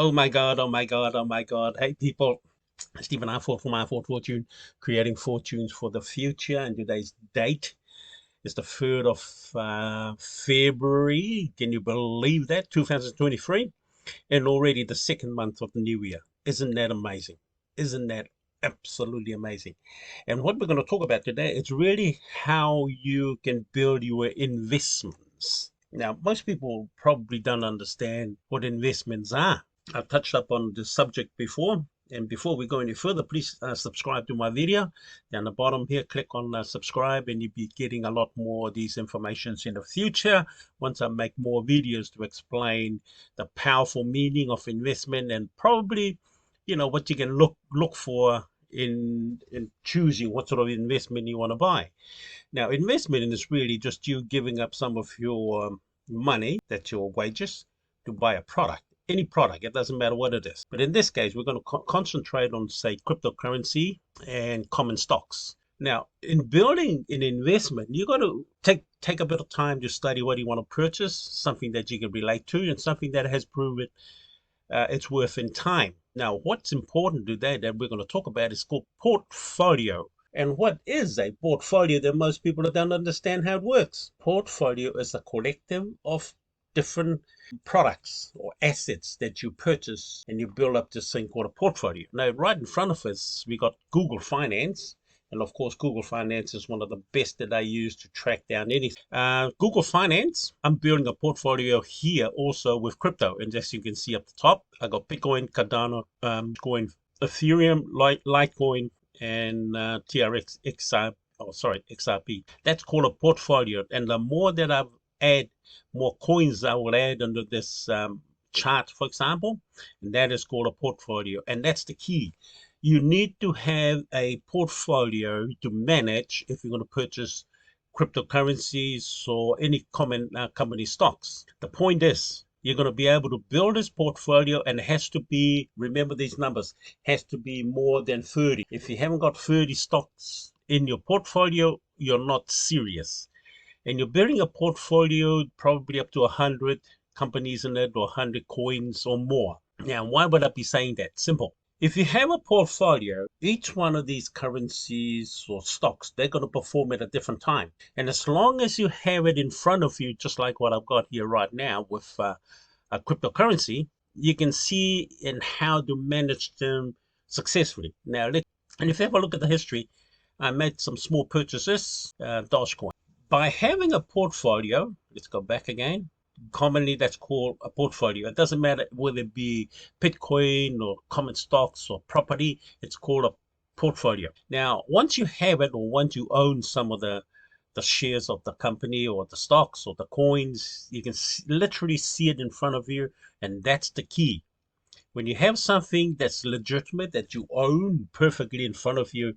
Oh my God, oh my God, oh my God. Hey people, Stephen Harford from Harford Fortune, creating fortunes for the future. And today's date is the 3rd of February. Can you believe that? 2023. And already the second month of the new year. Isn't that amazing? Isn't that absolutely amazing? And what we're going to talk about today is really how you can build your investments. Now, most people probably don't understand what investments are. I've touched up on the subject before. And before we go any further, please subscribe to my video. Down the bottom here, click on subscribe and you'll be getting a lot more of these informations in the future once I make more videos to explain the powerful meaning of investment and probably, what you can look for in choosing what sort of investment you want to buy. Now, investment is really just you giving up some of your money, that's your wages, to buy a product. Any product, it doesn't matter what it is. But in this case, we're going to concentrate on, say, cryptocurrency and common stocks. Now, in building an investment, you got to take a bit of time to study what you want to purchase, something that you can relate to, and something that has proven its worth in time. Now, what's important today that we're going to talk about is called portfolio. And what is a portfolio that most people don't understand how it works? Portfolio is a collective of different products or assets that you purchase and you build up this thing called a portfolio. Now, right in front of us, we got Google Finance. And of course, Google Finance is one of the best that I use to track down anything. Google Finance, I'm building a portfolio here also with crypto. And as you can see up the top, I got Bitcoin, Cardano, Coin, Ethereum, Litecoin, and XRP. That's called a portfolio. And the more that I add, more coins I will add under this chart, for example, and that is called a portfolio. And that's the key. You need to have a portfolio to manage if you're going to purchase cryptocurrencies or any common company stocks. The point is, you're going to be able to build this portfolio, and it has to be, remember these numbers, has to be more than 30. If you haven't got 30 stocks in your portfolio, you're not serious. And you're building a portfolio probably up to 100 companies in it or 100 coins or more. Now, why would I be saying that? Simple. If you have a portfolio, each one of these currencies or stocks, they're going to perform at a different time. And as long as you have it in front of you, just like what I've got here right now with a cryptocurrency, you can see in how to manage them successfully. Now, and if you have a look at the history, I made some small purchases, Dogecoin. By having a portfolio, let's go back again. Commonly, that's called a portfolio. It doesn't matter whether it be Bitcoin or common stocks or property, it's called a portfolio. Now, once you have it or once you own some of the shares of the company or the stocks or the coins, you can literally see it in front of you, and that's the key. When you have something that's legitimate, that you own perfectly in front of you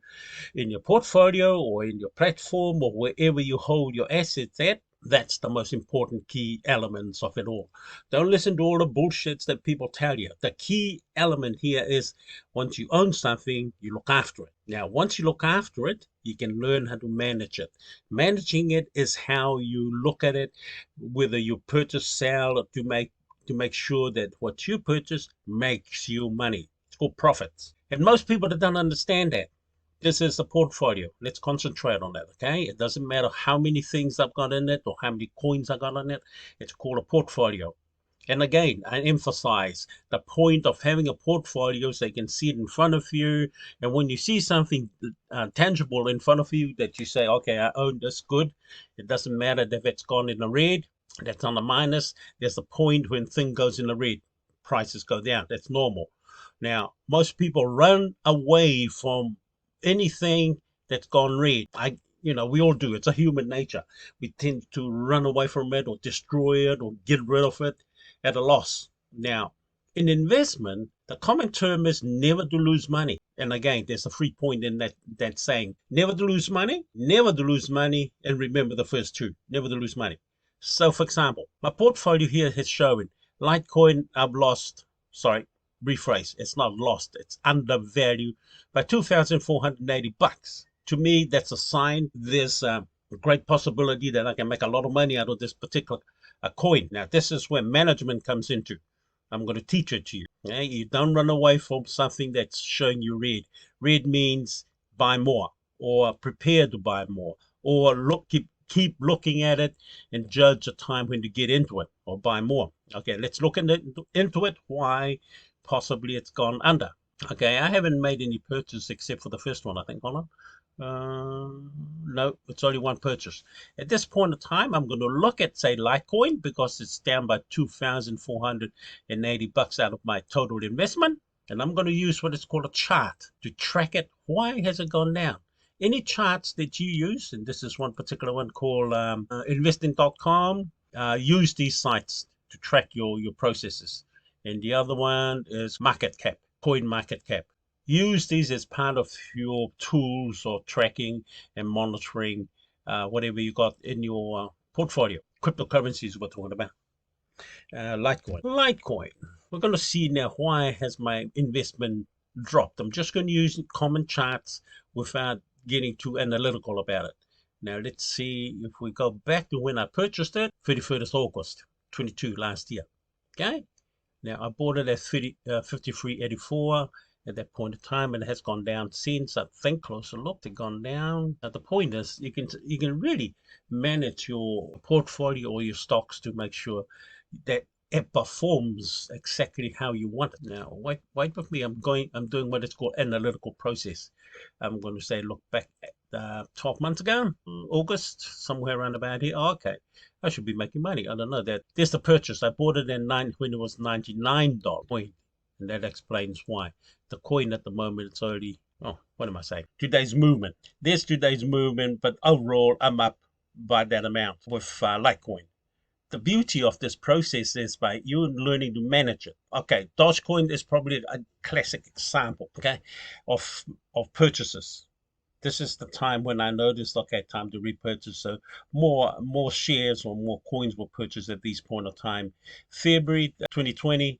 in your portfolio or in your platform or wherever you hold your assets at, that's the most important key elements of it all. Don't listen to all the bullshits that people tell you. The key element here is once you own something, you look after it. Now, once you look after it, you can learn how to manage it. Managing it is how you look at it, whether you purchase, sell, or to make sure that what you purchase makes you money. It's called profits. And most people don't understand that. This is a portfolio. Let's concentrate on that, okay? It doesn't matter how many things I've got in it or how many coins I got in it. It's called a portfolio. And again, I emphasize the point of having a portfolio so you can see it in front of you. And when you see something tangible in front of you that you say, okay, I own this, good. It doesn't matter if it's gone in the red, that's on the minus. There's a point when thing goes in the red, prices go down. That's normal. Now, most people run away from anything that's gone red. We all do. It's a human nature. We tend to run away from it or destroy it or get rid of it at a loss. Now, in investment, the common term is never to lose money. And again, there's a free point in that saying, never to lose money, and remember the first two, never to lose money. So, for example, my portfolio here has shown Litecoin, rephrase, it's not lost, it's undervalued by $2,480. To me, that's a sign there's a great possibility that I can make a lot of money out of this particular coin. Now, this is where management comes into. I'm going to teach it to you. Okay? You don't run away from something that's showing you red. Red means buy more, or prepare to buy more, or keep looking at it and judge the time when to get into it or buy more. Okay, let's look into it. Why possibly it's gone under. Okay, I haven't made any purchase except for the first one, I think. Hold on. No, it's only one purchase. At this point in time, I'm going to look at, say, Litecoin, because it's down by 2,480 bucks out of my total investment. And I'm going to use what is called a chart to track it. Why has it gone down? Any charts that you use, and this is one particular one called investing.com, use these sites to track your processes. And the other one is market cap, coin market cap. Use these as part of your tools or tracking and monitoring whatever you got in your portfolio. Cryptocurrencies we're talking about. Litecoin. We're going to see now why has my investment dropped. I'm just going to use common charts without getting too analytical about it. Now let's see if we go back to when I purchased it, 31st August 22 last year. Okay. Now I bought it at 53.84 at that point in time, and it has gone down since. I think closer look, it's gone down. The point is, you can really manage your portfolio or your stocks to make sure that it performs exactly how you want it. Now, wait with me. I'm doing what is called analytical process. I'm going to say, look back at 12 months ago, August, somewhere around about here. Oh, okay, I should be making money. I don't know that. There's the purchase. I bought it when it was $99. And that explains why. The coin at the moment, it's already, oh, what am I saying? Today's movement. There's today's movement, but overall, I'm up by that amount with Litecoin. The beauty of this process is by you learning to manage it. Okay, Dogecoin is probably a classic example, okay, of purchases. This is the time when I noticed, okay, time to repurchase. So more shares or more coins were purchased at this point of time. February 2020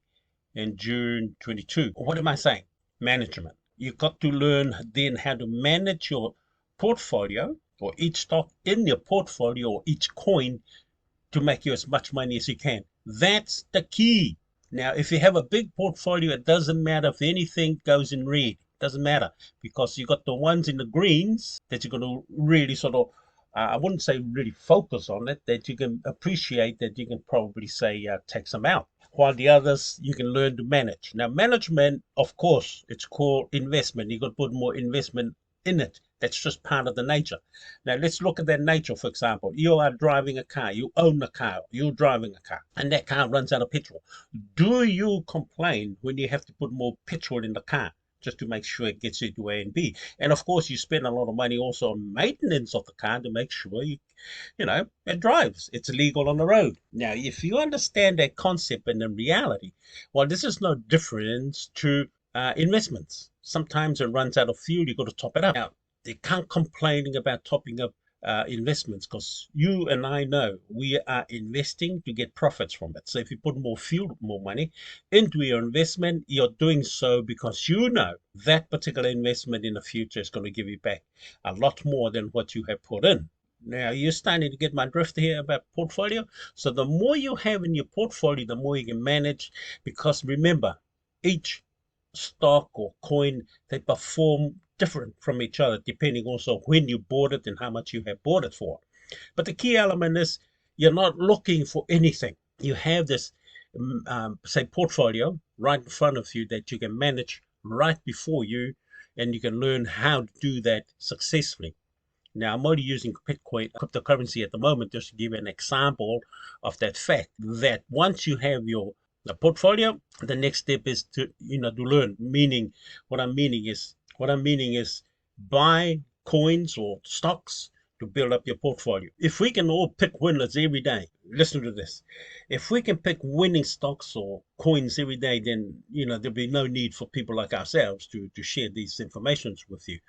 and June 22. What am I saying? Management. You've got to learn then how to manage your portfolio, or each stock in your portfolio, or each coin, to make you as much money as you can. That's the key. Now, if you have a big portfolio, it doesn't matter if anything goes in red. It doesn't matter, because you got the ones in the greens that you're going to really sort of, I wouldn't say really focus on it, that you can appreciate, that you can probably say take some out, while the others you can learn to manage. Now, management, of course, it's called investment. You got to put more investment in it. That's just part of the nature. Now, let's look at that nature, for example. You are driving a car. You own a car. You're driving a car. And that car runs out of petrol. Do you complain when you have to put more petrol in the car just to make sure it gets you to A and B? And, of course, you spend a lot of money also on maintenance of the car to make sure it drives. It's legal on the road. Now, if you understand that concept and the reality, well, this is no difference to investments. Sometimes it runs out of fuel. You've got to top it up. Now, they can't complain about topping up investments, because you and I know we are investing to get profits from it. So if you put more fuel, more money into your investment, you're doing so because you know that particular investment in the future is going to give you back a lot more than what you have put in. Now, you're starting to get my drift here about portfolio. So the more you have in your portfolio, the more you can manage, because remember, each stock or coin, they perform different from each other, depending also when you bought it and how much you have bought it for. But the key element is you're not looking for anything. You have this, say, portfolio right in front of you that you can manage right before you, and you can learn how to do that successfully. Now, I'm only using Bitcoin cryptocurrency at the moment just to give you an example of that fact, that once you have your portfolio, the next step is to learn. What I'm meaning is buy coins or stocks to build up your portfolio. If we can all pick winners every day, listen to this. If we can pick winning stocks or coins every day, then there'll be no need for people like ourselves to share these informations with you.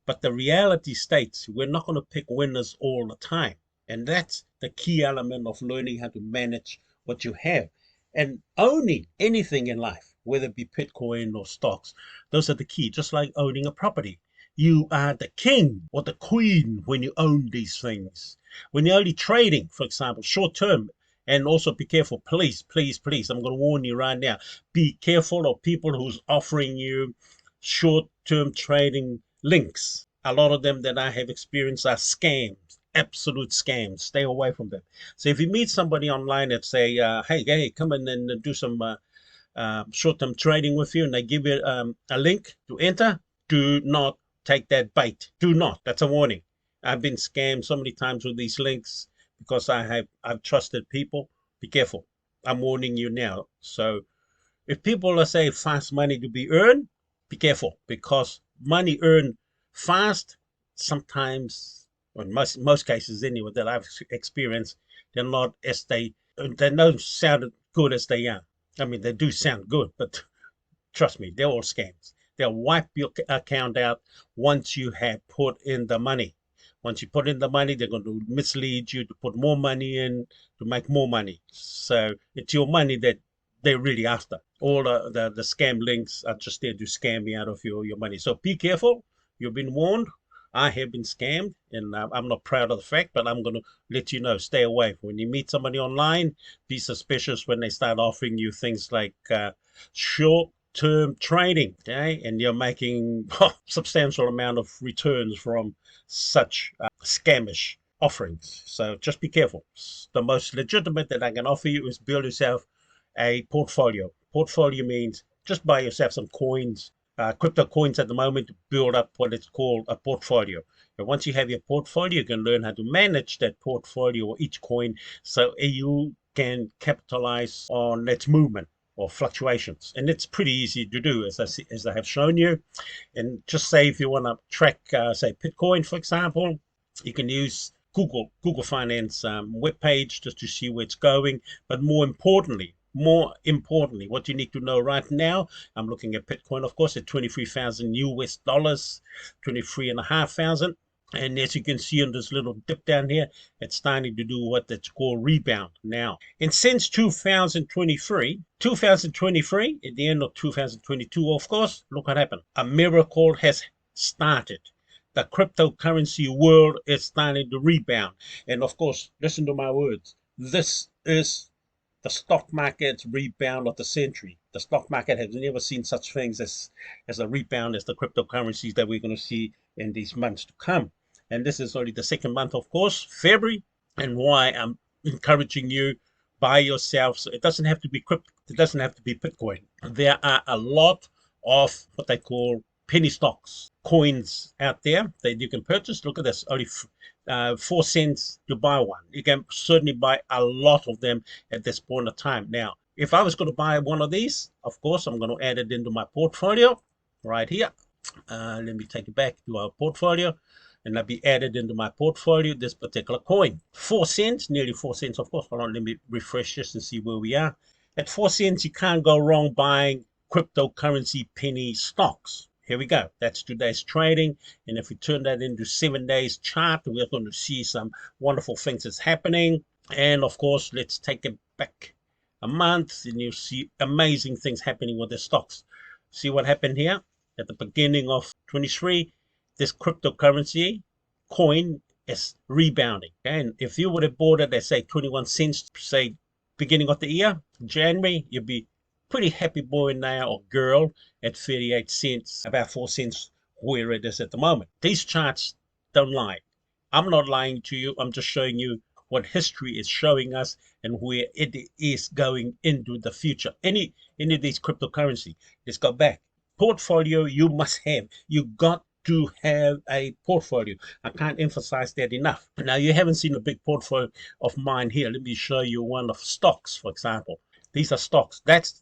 But the reality states we're not going to pick winners all the time. And that's the key element of learning how to manage what you have. And owning anything in life, whether it be Bitcoin or stocks, those are the key. Just like owning a property. You are the king or the queen when you own these things. When you're only trading, for example, short term, And also be careful, please, please, please. I'm going to warn you right now. Be careful of people who's offering you short-term trading links. A lot of them that I have experienced are scams, absolute scams. Stay away from them. So if you meet somebody online and say, hey, come in and do some short-term trading with you, and they give you a link to enter, do not take that bait. Do not. That's a warning. I've been scammed so many times with these links because I've trusted people. Be careful. I'm warning you now. So if people are saying fast money to be earned, be careful, because money earned fast sometimes, or in most cases anyway that I've experienced, they're not as they don't sound good as they are. I mean, they do sound good, but trust me, they're all scams. They'll wipe your account out once you have put in the money. Once you put in the money, they're going to mislead you to put more money in to make more money. So it's your money that they're really after. All the scam links are just there to scam you out of your money. So be careful. You've been warned. I have been scammed, and I'm not proud of the fact, but I'm going to let you know. Stay away. When you meet somebody online, be suspicious when they start offering you things like short-term trading, okay? And you're making substantial amount of returns from such scamish offerings. So just be careful. The most legitimate that I can offer you is build yourself a portfolio. Portfolio means just buy yourself some coins, crypto coins at the moment, to build up what it's called a portfolio. And once you have your portfolio, you can learn how to manage that portfolio or each coin so you can capitalize on its movement or fluctuations. And it's pretty easy to do, as I have shown you. And just say if you want to track, say, Bitcoin, for example, you can use Google Finance webpage just to see where it's going. But more importantly, what you need to know right now, I'm looking at Bitcoin, of course, at 23,000 US dollars, 23,500. And as you can see on this little dip down here, it's starting to do what that's called rebound now. And since 2023, at the end of 2022, of course, look what happened. A miracle has started. The cryptocurrency world is starting to rebound. And of course, listen to my words. This is the stock market's rebound of the century. The stock market has never seen such things as a rebound as the cryptocurrencies that we're going to see in these months to come. And this is only the second month, of course, February, and why I'm encouraging you, buy yourself. So it doesn't have to be crypto. It doesn't have to be Bitcoin. There are a lot of what they call penny stocks, coins out there that you can purchase. Look at this, only 4 cents to buy one. You can certainly buy a lot of them at this point of time. Now, if I was going to buy one of these, of course, I'm going to add it into my portfolio right here. Let me take it back to our portfolio, and I'll be added into my portfolio, this particular coin. 4 cents, nearly 4 cents, of course. Hold on, let me refresh this and see where we are. At 4 cents, you can't go wrong buying cryptocurrency penny stocks. Here we go. That's today's trading. And if we turn that into 7 days chart, we're going to see some wonderful things that's happening. And of course, let's take it back a month and you'll see amazing things happening with the stocks. See what happened here at the beginning of 23? This cryptocurrency coin is rebounding. And if you would have bought it at, say, 21 cents, say, beginning of the year, January, you'd be pretty happy boy now or girl at 38 cents, about 4 cents where it is at the moment. These charts don't lie. I'm not lying to you. I'm just showing you what history is showing us and where it is going into the future. Any of these cryptocurrency, let's go back. Portfolio you must have. You got to have a portfolio. I can't emphasize that enough. Now, you haven't seen a big portfolio of mine here. Let me show you one of stocks, for example. These are stocks. This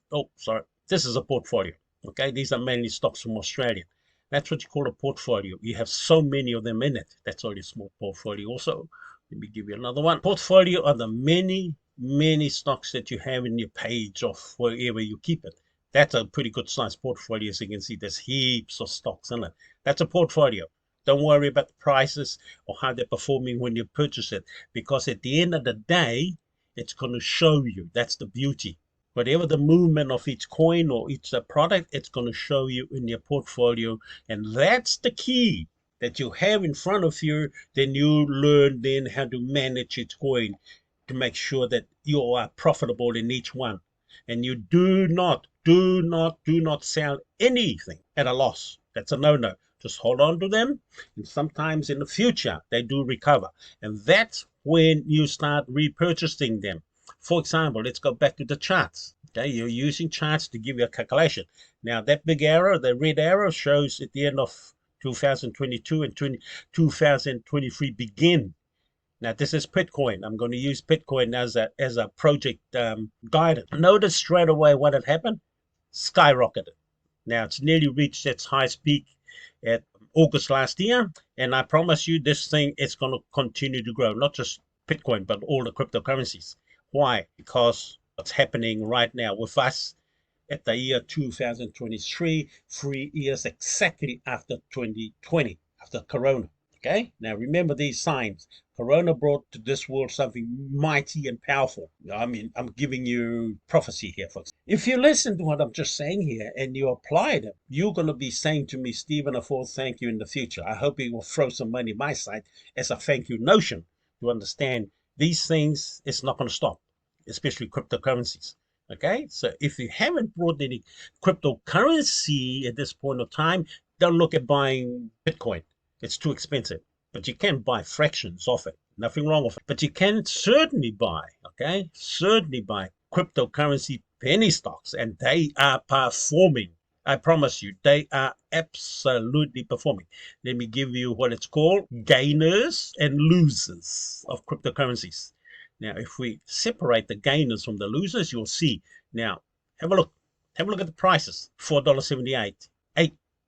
is a portfolio. Okay, these are mainly stocks from Australia. That's what you call a portfolio. You have so many of them in it. That's only a small portfolio. Also, let me give you another one. Portfolio are the many stocks that you have in your page of wherever you keep it. That's a pretty good sized portfolio. As you can see, there's heaps of stocks in it. That's a portfolio. Don't worry about the prices or how they're performing when you purchase it, because at the end of the day, it's going to show you. That's the beauty. Whatever the movement of each coin or each product, it's going to show you in your portfolio. And that's the key that you have in front of you. Then you learn then how to manage each coin to make sure that you are profitable in each one. And you do not sell anything at a loss. That's a no-no. Just hold on to them. And sometimes in the future, they do recover. And that's when you start repurchasing them. For example, let's go back to the charts. Okay, you're using charts to give you a calculation. Now, that big arrow, the red arrow, shows at the end of 2022 and 2023 begin. Now, this is Bitcoin. I'm going to use Bitcoin as a project guidance. Notice straight away what had happened. Skyrocketed. Now, it's nearly reached its highest peak at August last year. And I promise you, this thing is going to continue to grow. Not just Bitcoin, but all the cryptocurrencies. Why? Because what's happening right now with us at the year 2023, 3 years exactly after 2020, after Corona. Okay, now remember these signs. Corona brought to this world something mighty and powerful. I mean, I'm giving you prophecy here, folks. If you listen to what I'm just saying here and you apply it, you're going to be saying to me, Stephen, a full thank you in the future. I hope you will throw some money my side as a thank you notion to understand these things. It's not going to stop, especially cryptocurrencies. Okay, so if you haven't brought any cryptocurrency at this point of time, don't look at buying Bitcoin. It's too expensive, but you can buy fractions of it. Nothing wrong with it. But you can certainly buy, okay, certainly buy cryptocurrency penny stocks, and they are performing. I promise you, they are absolutely performing. Let me give you what it's called, gainers and losers of cryptocurrencies. Now, if we separate the gainers from the losers, you'll see. Now, have a look. Have a look at the prices. $4.78,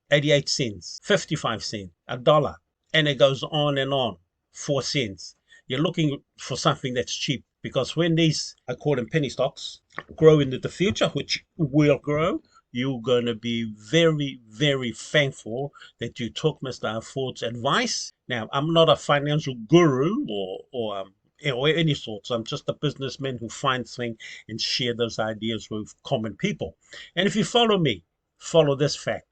88 cents, 55 cents, a dollar, and it goes on and on. 4 cents. You're looking for something that's cheap, because when these, I call them penny stocks, grow into the future, which will grow, you're going to be very, very thankful that you took Mr. Ford's advice. Now, I'm not a financial guru or any sorts. I'm just a businessman who finds things and share those ideas with common people. And if you follow me, follow this fact.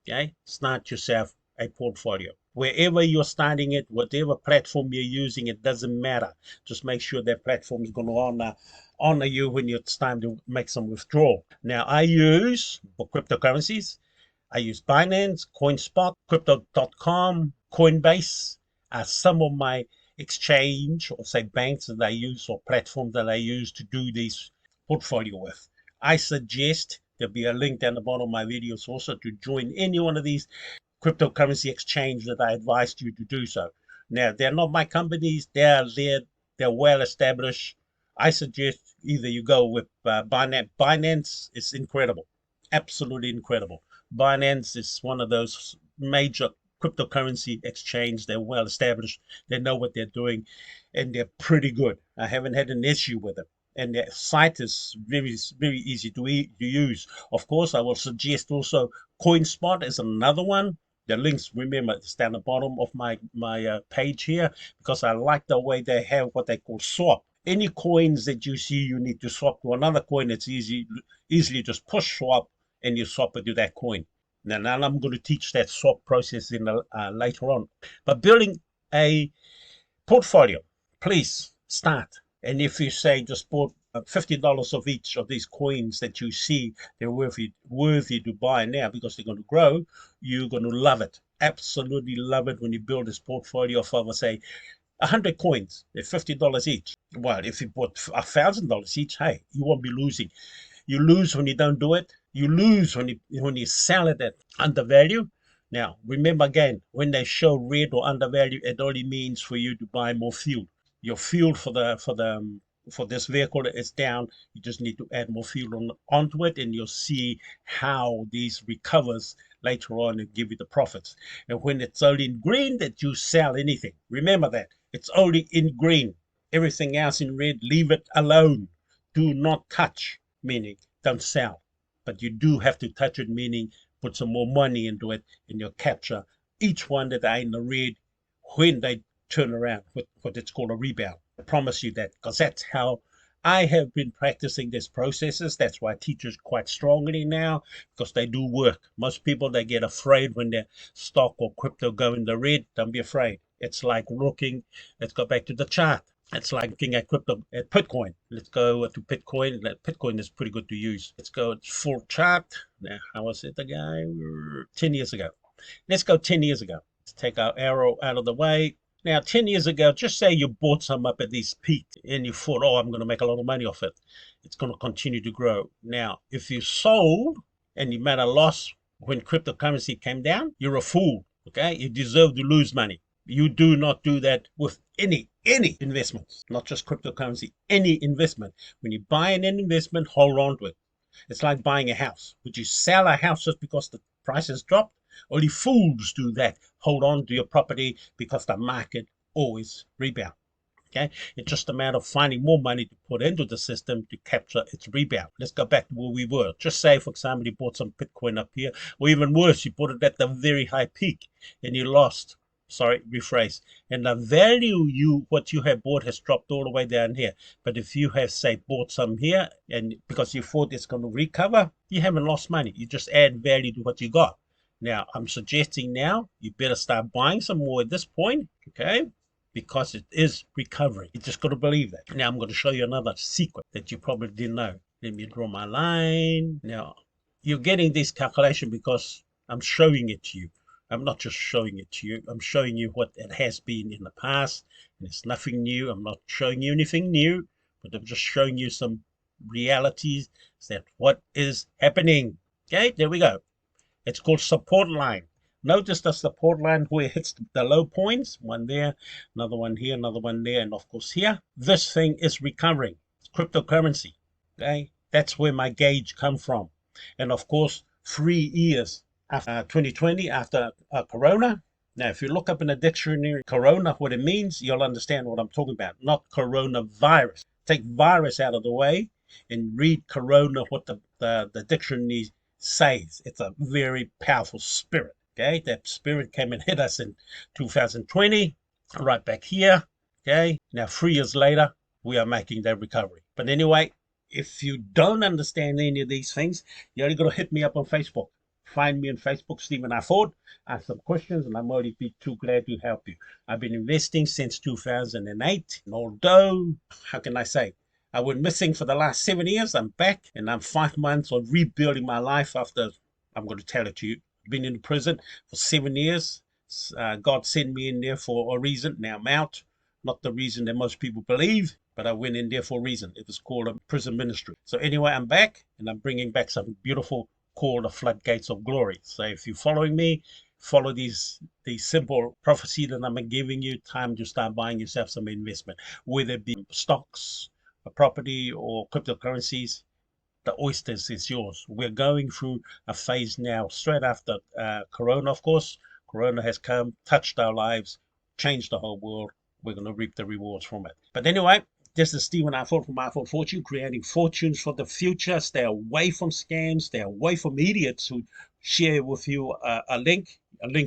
Okay, start yourself a portfolio. Wherever you're starting it, whatever platform you're using, it doesn't matter. Just make sure that platform is going to honor you when it's time to make some withdrawal. Now, I use, for cryptocurrencies, I use Binance, CoinSpot, Crypto.com, Coinbase, some of my exchange, or say banks that I use, or platforms that I use to do this portfolio with. I suggest there'll be a link down the bottom of my videos also to join any one of these cryptocurrency exchange that I advised you to do so. Now, they're not my companies. They're well established. I suggest either you go with Binance. Binance is incredible, absolutely incredible. Binance is one of those major cryptocurrency exchange. They're well established. They know what they're doing, and they're pretty good. I haven't had an issue with them. And their site is very, very easy to use. Of course, I will suggest also CoinSpot is another one. The links, remember, it's down the bottom of my page here, because I like the way they have what they call swap. Any coins that you see you need to swap to another coin, it's easily just push swap, and you swap it to that coin. Now I'm going to teach that swap process in later on. But building a portfolio, please start. And if you say just bought $50 of each of these coins that you see they're worthy to buy now because they're going to grow, you're going to love it. Absolutely love it when you build this portfolio of, say, 100 coins. They're $50 each. Well, if you bought $1,000 each, hey, you won't be losing. You lose when you don't do it. You lose when you sell it at undervalue. Now, remember again, when they show red or undervalue, it only means for you to buy more fuel. Your fuel for this vehicle is down. You just need to add more fuel onto it, and you'll see how these recovers later on and give you the profits. And when it's only in green, that you sell anything. Remember that it's only in green. Everything else in red, leave it alone. Do not touch, meaning don't sell. But you do have to touch it, meaning put some more money into it, and you'll capture each one that are in the red when they turn around with what it's called a rebound. I promise you that, because that's how I have been practicing these processes. That's why I teach it quite strongly now, because they do work. Most people, they get afraid when their stock or crypto go in the red. Don't be afraid. It's like looking, let's go back to the chart. It's like looking at crypto, at Bitcoin. Let's go to Bitcoin. Bitcoin is pretty good to use. Let's go full chart. Now, how was it, the guy? 10 years ago. Let's go 10 years ago. Let's take our arrow out of the way. Now, 10 years ago, just say you bought some up at these peaks and you thought, oh, I'm going to make a lot of money off it. It's going to continue to grow. Now, if you sold and you made a loss when cryptocurrency came down, you're a fool. Okay? You deserve to lose money. You do not do that with any investments, not just cryptocurrency, any investment. When you buy an investment, hold on to it. It's like buying a house. Would you sell a house just because the price has dropped? Only fools do that. Hold on to your property because the market always rebounds. Okay, it's just a matter of finding more money to put into the system to capture its rebound. Let's go back to where we were. Just say, for example, you bought some Bitcoin up here, or even worse, you bought it at the very high peak and you lost. Sorry, rephrase. And the value what you have bought has dropped all the way down here. But if you have, say, bought some here and because you thought it's going to recover, you haven't lost money. You just add value to what you got. Now, I'm suggesting now you better start buying some more at this point, okay? Because it is recovering. You just got to believe that. Now I'm going to show you another secret that you probably didn't know. Let me draw my line. Now, you're getting this calculation because I'm showing it to you. I'm not just showing it to you. I'm showing you what it has been in the past. And it's nothing new. I'm not showing you anything new, but I'm just showing you some realities that what is happening. Okay, there we go. It's called support line. Notice the support line where it hits the low points, one there, another one here, another one there, and of course here. This thing is recovering. It's cryptocurrency, okay? That's where my gauge come from. And of course, 3 years after 2020, after Corona. Now, if you look up in the dictionary, Corona, what it means, you'll understand what I'm talking about, not coronavirus. Take virus out of the way and read Corona, what the dictionary says. It's a very powerful spirit. Okay, that spirit came and hit us in 2020, right back here. Okay, now 3 years later, we are making that recovery. But anyway, if you don't understand any of these things, you only got to hit me up on Facebook. Find me on Facebook, Stephen R. Ford. Ask some questions, and I'm already be too glad to help you. I've been investing since 2008, and although, how can I say, I went missing for the last 7 years, I'm back, and I'm 5 months on rebuilding my life after, I'm going to tell it to you, been in prison for 7 years. God sent me in there for a reason. Now I'm out. Not the reason that most people believe, but I went in there for a reason. It was called a prison ministry. So anyway, I'm back and I'm bringing back something beautiful called the floodgates of glory. So if you're following me, follow these simple prophecy that I'm giving you. Time to start buying yourself some investment, whether it be stocks, a property, or cryptocurrencies. The oysters is yours. We're going through a phase now, straight after Corona, of course. Corona has come, touched our lives, changed the whole world. We're going to reap the rewards from it. But anyway, this is Stephen R. Ford from iFord Fortune, creating fortunes for the future. Stay away from scams. Stay away from idiots who share with you a link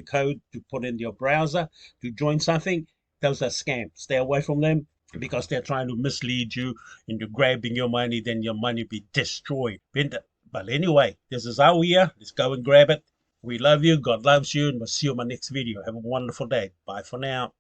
code to put in your browser to join something. Those are scams. Stay away from them, because they're trying to mislead you into grabbing your money, then your money be destroyed. But anyway, this is our year. Let's go and grab it. We love you. God loves you. And we'll see you in my next video. Have a wonderful day. Bye for now.